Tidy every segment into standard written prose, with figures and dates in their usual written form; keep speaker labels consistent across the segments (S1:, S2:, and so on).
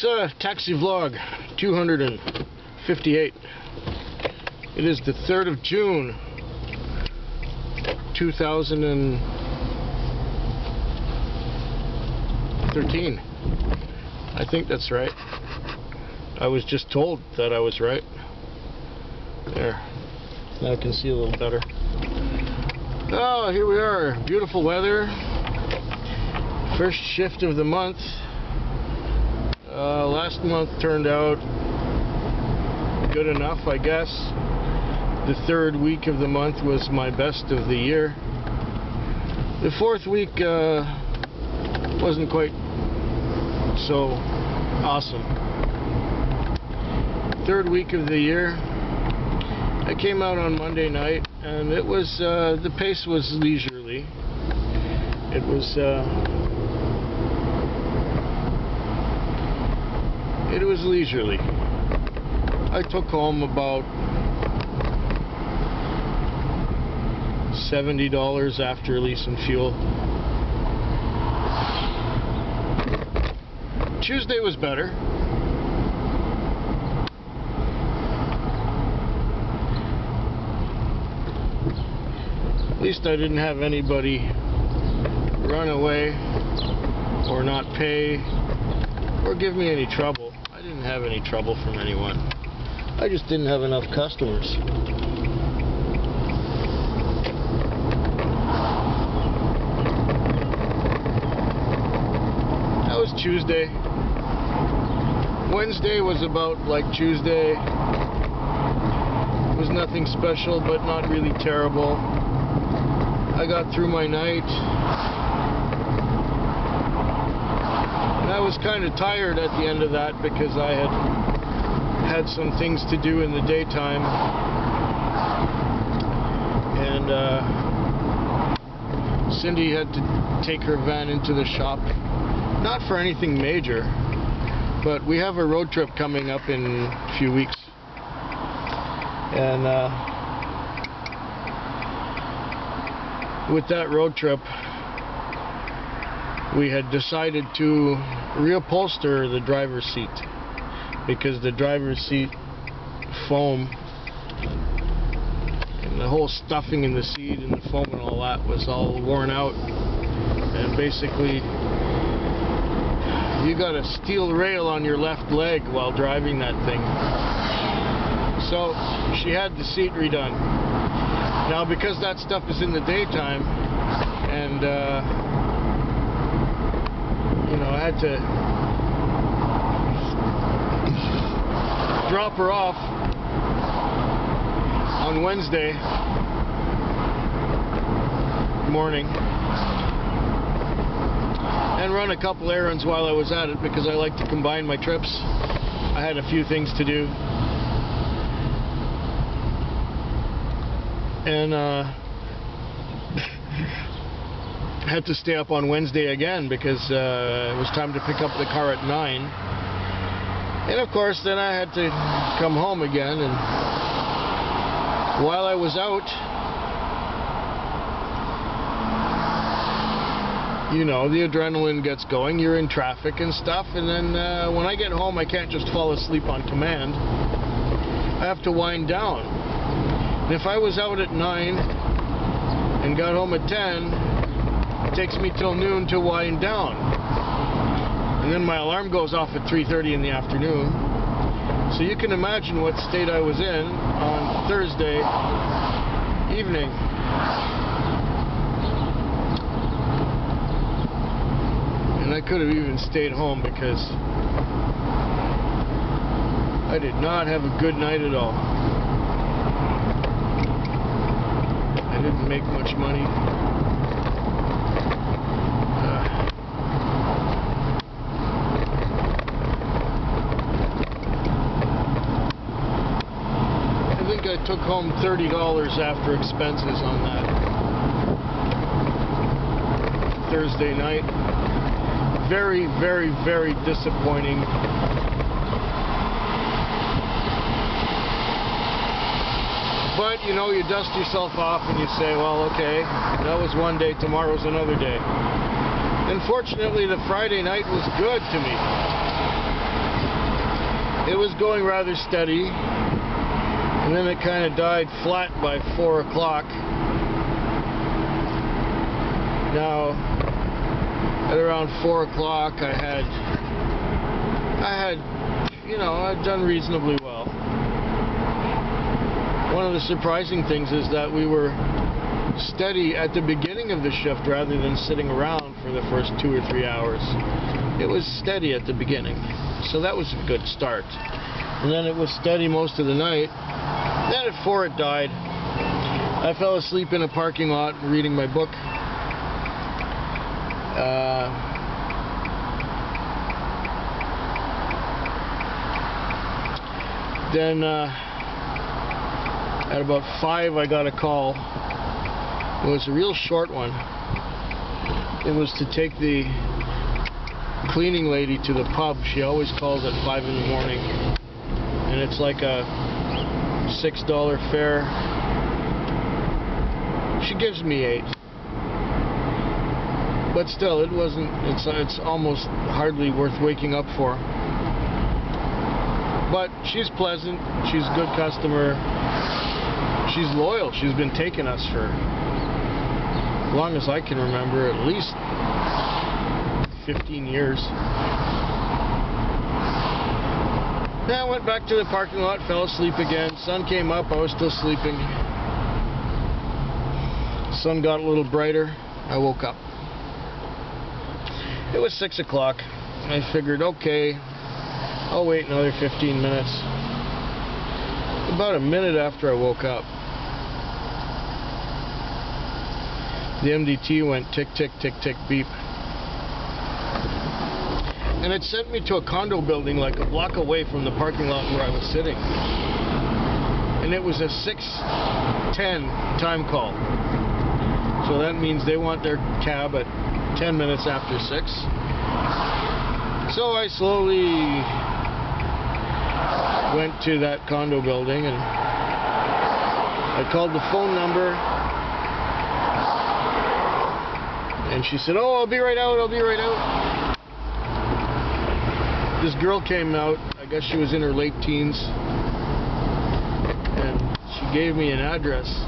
S1: It's taxi vlog 258. It is the 3rd of June 2013. I think that's right. I was just told that I was right. There. Now I can see a little better. Oh, here we are. Beautiful weather. First shift of the month. Last month turned out good enough, I guess. The 3rd week of the month was my best of the year. The 4th week wasn't quite so awesome. 3rd week of the year, I came out on Monday night, and it was the pace was leisurely. It was leisurely. I took home about $70 after lease and fuel. Tuesday was better. At least I didn't have anybody run away or not pay or give me any trouble. I didn't have any trouble from anyone. I just didn't have enough customers. That was Tuesday. Wednesday was about like Tuesday. It was nothing special, but not really terrible. I got through my night. And I was kind of tired at the end of that because I had some things to do in the daytime. And Cindy had to take her van into the shop. Not for anything major, but we have a road trip coming up in a few weeks. And with that road trip, we had decided to reupholster the driver's seat because the driver's seat foam and the whole stuffing in the seat and the foam and all that was all worn out, and basically you got a steel rail on your left leg while driving that thing. So she had the seat redone. Now because that stuff is in the daytime, and you know, I had to drop her off on Wednesday morning and run a couple errands while I was at it because I like to combine my trips. I had a few things to do. And had to stay up on Wednesday again because it was time to pick up the car at 9. And of course then I had to come home again, and while I was out, you know, the adrenaline gets going, you're in traffic and stuff, and then when I get home I can't just fall asleep on command. I have to wind down. And if I was out at 9 and got home at 10, it takes me till noon to wind down. And then my alarm goes off at 3:30 in the afternoon. So you can imagine what state I was in on Thursday evening. And I could have even stayed home because I did not have a good night at all. I didn't make much money. I think I took home $30 after expenses on that Thursday night. Very, very, very disappointing. But, you know, you dust yourself off and you say, well, okay, that was one day, tomorrow's another day. Unfortunately, the Friday night was good to me. it was going rather steady, and then it kind of died flat by 4 o'clock. Now, at around 4 o'clock, I had, you know, I'd done reasonably well. One of the surprising things is that we were steady at the beginning of the shift rather than sitting around for the first 2 or 3 hours. It was steady at the beginning, so that was a good start. And then it was steady most of the night. Then at 4 it died. I fell asleep in a parking lot reading my book. Then at about 5 I got a call. It was a real short one. It was to take the cleaning lady to the pub. She always calls at 5 in the morning, and it's like a $6 fare. She gives me 8, but still, it wasn't. It's almost hardly worth waking up for. But she's pleasant. She's a good customer. She's loyal. She's been taking us for as long as I can remember, at least 15 years. Then I went back to the parking lot, fell asleep again. Sun came up, I was still sleeping. Sun got a little brighter, I woke up. It was 6 o'clock. I figured, okay, I'll wait another 15 minutes. About a minute after I woke up, the MDT went tick, tick, tick, tick, beep. And it sent me to a condo building like a block away from the parking lot where I was sitting. And it was a 6:10 time call. So that means they want their cab at 10 minutes after 6. So I slowly went to that condo building and I called the phone number. And she said, "Oh, I'll be right out, I'll be right out." This girl came out, I guess she was in her late teens, and she gave me an address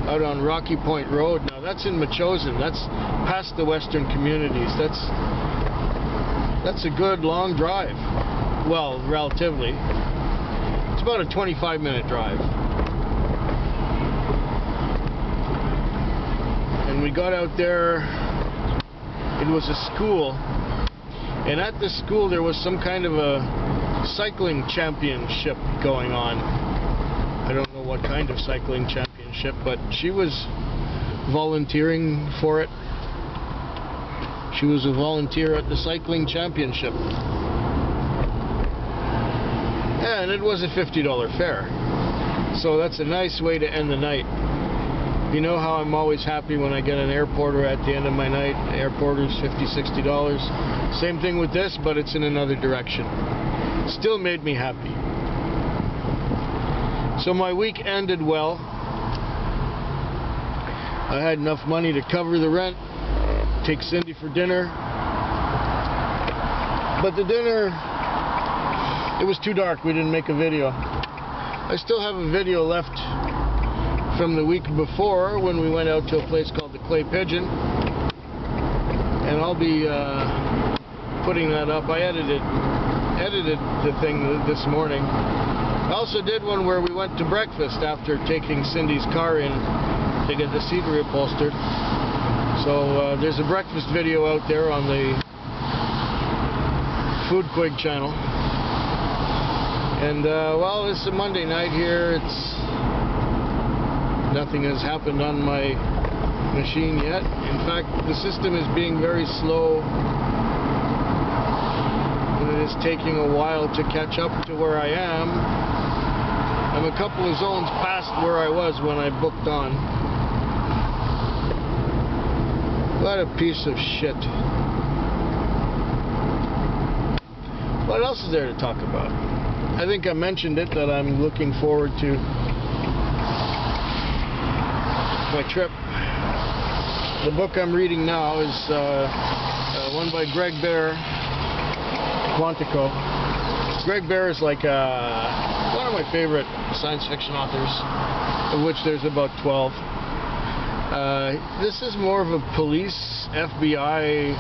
S1: out on Rocky Point Road. Now that's in Metchosin, that's past the Western Communities. That's a good long drive. Well, relatively. It's about a 25-minute drive. And we got out there, it was a school, and at this school there was some kind of a cycling championship going on. I don't know what kind of cycling championship, but she was volunteering for it. She was a volunteer at the cycling championship. And it was a $50 fare. So that's a nice way to end the night. You know how I'm always happy when I get an air porter at the end of my night. Air porter's $50, $60. Same thing with this, but it's in another direction. Still made me happy. So my week ended well. I had enough money to cover the rent, take Cindy for dinner. But the dinner, it was too dark. We didn't make a video. I still have a video left from the week before when we went out to a place called the Clay Pigeon, and I'll be putting that up. I edited the thing this morning. I also did one where we went to breakfast after taking Cindy's car in to get the seat reupholstered. So there's a breakfast video out there on the Food Quig channel. And well, it's a Monday night here. Nothing has happened on my machine yet. In fact, the system is being very slow, and it is taking a while to catch up to where I am. I'm a couple of zones past where I was when I booked on. What a piece of shit. What else is there to talk about? I think I mentioned it, that I'm looking forward to my trip. The book I'm reading now is one by Greg Bear, Quantico. Greg Bear is like one of my favorite science fiction authors, of which there's about 12. This is more of a police, FBI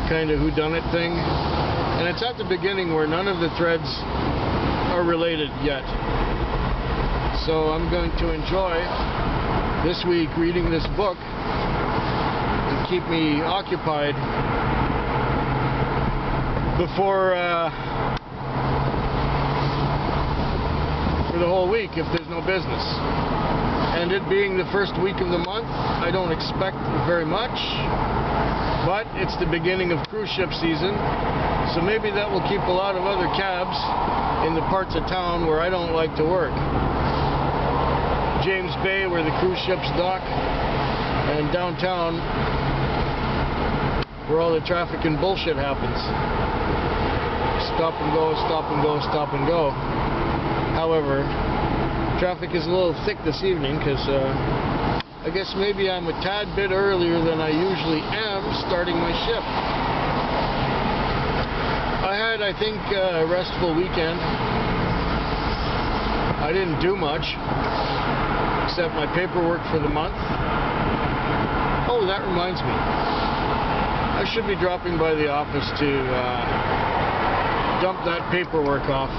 S1: kind of whodunit thing, and it's at the beginning where none of the threads are related yet. So I'm going to enjoy this week reading this book and keep me occupied before for the whole week if there's no business. And it being the first week of the month, I don't expect very much, but it's the beginning of cruise ship season, so maybe that will keep a lot of other cabs in the parts of town where I don't like to work. James Bay, where the cruise ships dock, and downtown, where all the traffic and bullshit happens. Stop and go, stop and go, stop and go. However, traffic is a little thick this evening because I guess maybe I'm a tad bit earlier than I usually am starting my shift. I had, I think, a restful weekend. I didn't do much except my paperwork for the month. Oh, that reminds me. I should be dropping by the office to dump that paperwork off.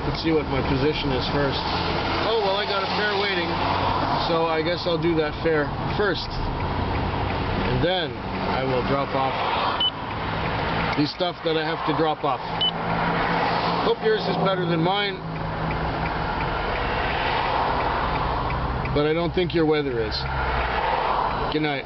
S1: Let's see what my position is first. Oh, well, I got a fare waiting, so I guess I'll do that fare first. And then I will drop off the stuff that I have to drop off. Hope yours is better than mine, but I don't think your weather is. Good night.